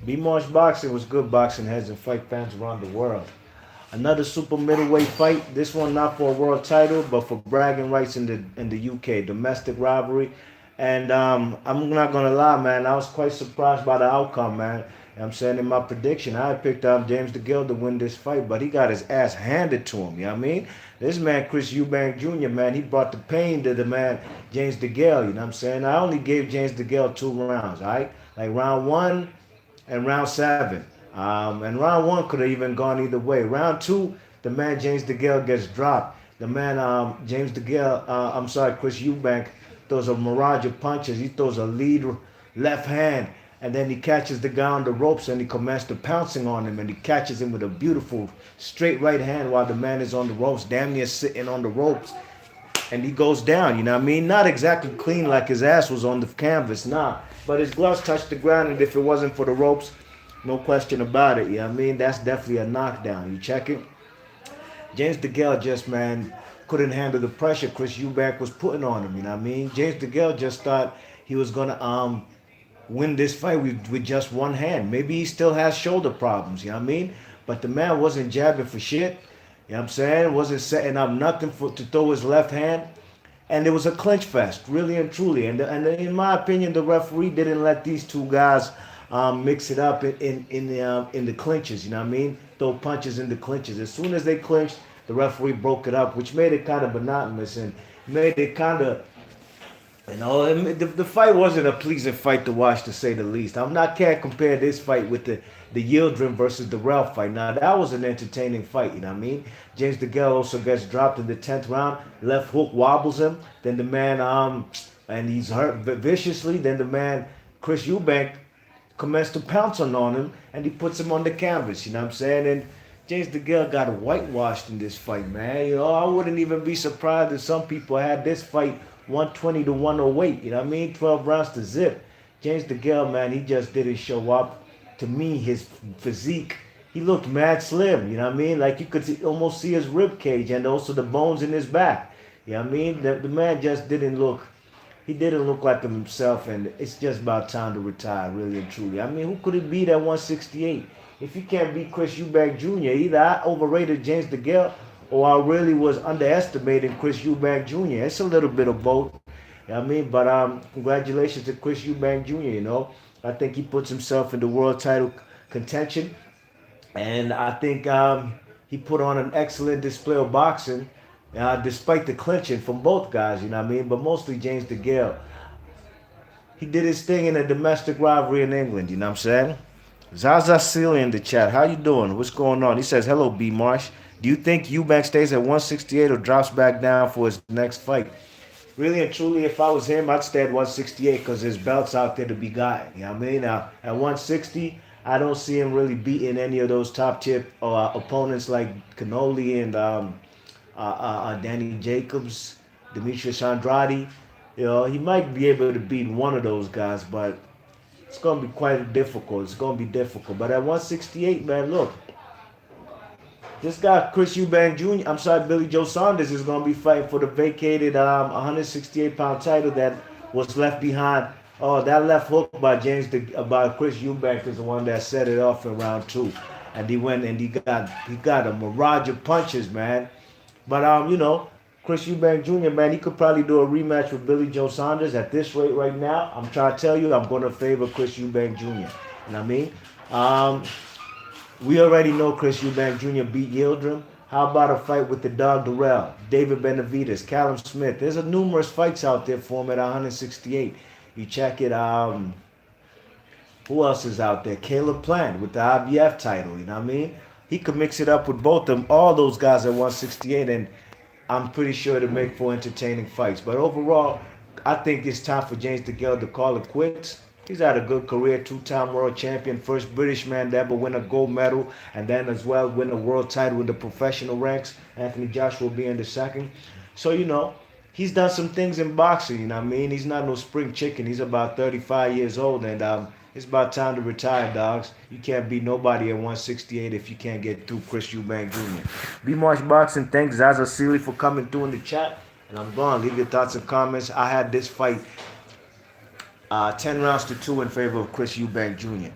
B-Marsh Boxing was good boxing heads and fight fans around the world. Another super middleweight fight. This one not for a world title, but for bragging rights in the UK, domestic rivalry. And I'm not gonna lie, man. I was quite surprised by the outcome, man. I'm saying in my prediction, I picked James DeGale to win this fight, but he got his ass handed to him. You know what I mean? This man, Chris Eubank Jr., man, he brought the pain to the man, James DeGale. You know what I'm saying? I only gave James DeGale 2 rounds, all right? Like round one and round seven. And round one could have even gone either way. Round two, the man James DeGale gets dropped. The man James DeGale, I'm sorry, Chris Eubank throws a mirage of punches. He throws a lead left hand, and then he catches the guy on the ropes and he commences pouncing on him, and he catches him with a beautiful straight right hand while the man is on the ropes, damn near sitting on the ropes, and he goes down. You know what I mean? Not exactly clean like his ass was on the canvas, nah. But his gloves touched the ground, and if it wasn't for the ropes, no question about it. You know what I mean? That's definitely a knockdown. You check it? James DeGale just, man, couldn't handle the pressure Chris Eubank was putting on him. You know what I mean? James DeGale just thought he was going to win this fight with just one hand. Maybe he still has shoulder problems. You know what I mean? But the man wasn't jabbing for shit. You know what I'm saying? Wasn't setting up nothing to throw his left hand. And it was a clinch fest, really and truly. And in my opinion, the referee didn't let these two guys mix it up in the clinches. You know what I mean? Throw punches in the clinches. As soon as they clinched, the referee broke it up, which made it kind of monotonous and made it kind of, the fight wasn't a pleasing fight to watch, to say the least. Can't compare this fight with the Yildirim versus the Ralph fight. Now that was an entertaining fight, you know what I mean? James DeGale also gets dropped in the 10th round. Left hook wobbles him. Then the man and he's hurt viciously. Then the man Chris Eubank commenced to pounce on him, and he puts him on the canvas. You know what I'm saying? And James DeGale got whitewashed in this fight, man. You know, I wouldn't even be surprised if some people had this fight 120 to 108. You know what I mean? 12 rounds to zip. James DeGale, man, he just didn't show up. To me, his physique, he looked mad slim. You know what I mean? Like you could almost see his rib cage and also the bones in his back. You know what I mean? The man just didn't look. He didn't look like himself, and it's just about time to retire, really and truly. I mean, who could it beat at 168? If you can't beat Chris Eubank Jr., either I overrated James DeGale or I really was underestimating Chris Eubank Jr. It's a little bit of both. You know what I mean? But congratulations to Chris Eubank Jr., you know. I think he puts himself in the world title contention. And I think he put on an excellent display of boxing, despite the clinching from both guys, you know what I mean? But mostly James DeGale. He did his thing in a domestic rivalry in England, you know what I'm saying? Zaza Sealy in the chat. How you doing? What's going on? He says, hello, B. Marsh. Do you think Eubank stays at 168 or drops back down for his next fight? Really and truly, if I was him, I'd stay at 168 because there's belts out there to be gotten. You know what I mean? Now, at 160, I don't see him really beating any of those top-tier opponents like Cannoli and Danny Jacobs, Demetrius Andrade. You know, he might be able to beat one of those guys, but it's going to be quite difficult. It's going to be difficult. But at 168, man, look. This guy, Chris Eubank Jr., I'm sorry, Billy Joe Saunders is going to be fighting for the vacated 168-pound title that was left behind. Oh, that left hook by Chris Eubank is the one that set it off in round two. And he went and he got a mirage of punches, man. But, Chris Eubank Jr., man, he could probably do a rematch with Billy Joe Saunders. At this rate right now, I'm trying to tell you, I'm going to favor Chris Eubank Jr. You know what I mean? We already know Chris Eubank Jr. beat Yildirim. How about a fight with the dog Darrell, David Benavidez, Callum Smith? There's numerous fights out there for him at 168. You check it. Who else is out there? Caleb Plant with the IBF title. You know what I mean? He could mix it up with both of them, all those guys at 168, and I'm pretty sure to make for entertaining fights. But overall, I think it's time for James DeGale to call it quits. He's had a good career, two-time world champion, first British man to ever win a gold medal, and then as well win a world title in the professional ranks. Anthony Joshua being the second. So, he's done some things in boxing, you know what I mean? He's not no spring chicken. He's about 35 years old, and it's about time to retire, dogs. You can't beat nobody at 168 if you can't get through Chris Eubank Jr. B Marsh Boxing, thanks Zaza Sealy for coming through in the chat. And I'm gone. Leave your thoughts and comments. I had this fight 10 rounds to 2 in favor of Chris Eubank Jr.